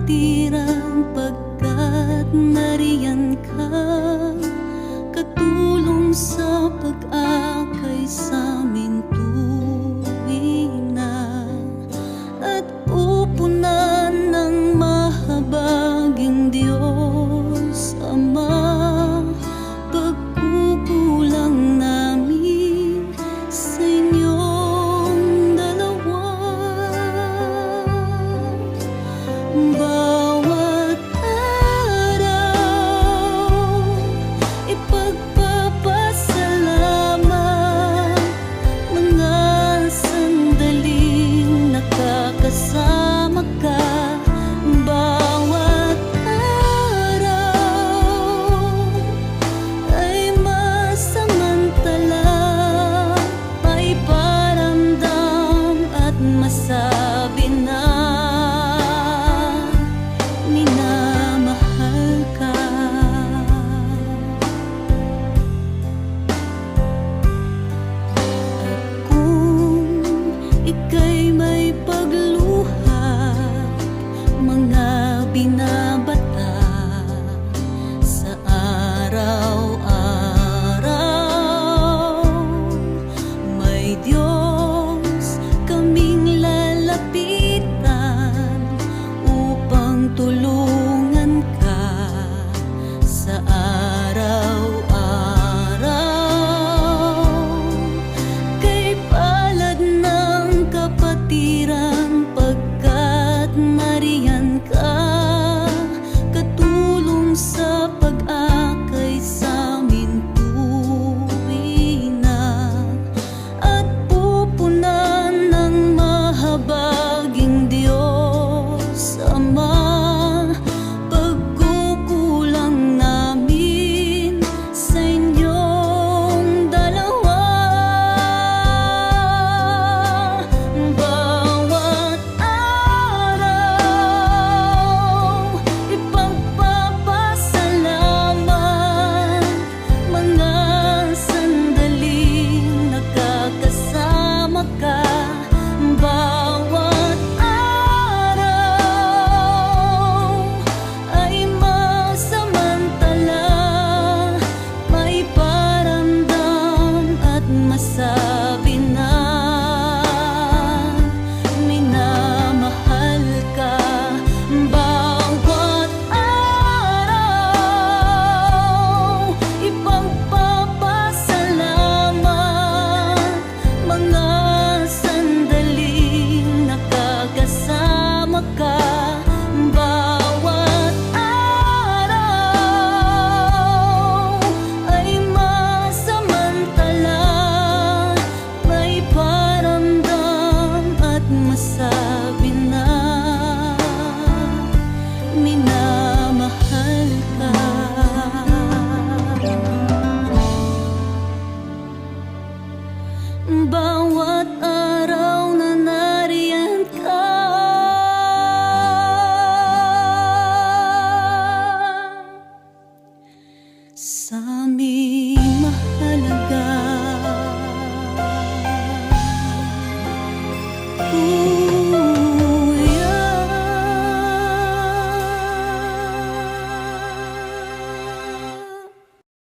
kapatiran pagkat nariyan ka, katulong sa pag-akay sa'min tuwi na, at pupunan ng mahabaging Diyos Ama pagkukulang namin sa inyong dalawa. Bawat araw ipagpapasalamat, mga sandaling nakakasama ka. Bawat araw ay masamantala, may paramdam at masabi na minamahal ka. At kung ika'y may pagluha, mga binabata sa araw-araw, may Diyos kaming lalapitan upang tulungan ka sa araw-araw. Kay palad ng kapatiran pagkat nariyan ka, katulong sa pag-akay sa'min tuwi na, at pupunan ng mahabaging Diyos Ama pagkukulang namin sa inyong dalawa. Bawat araw ipagpapasalamat, mga sandaling nakakasama ka. Bawat araw ay masamantala, may paramdam at masabi na minamahal ka. Bawat araw ipagpapasalamat, mga sandaling nakakasama ka. Bawat araw ay masamantala, may paramdam at masabi na minamahal ka. Bawat araw na nariyan ka, sa'ming mahalaga.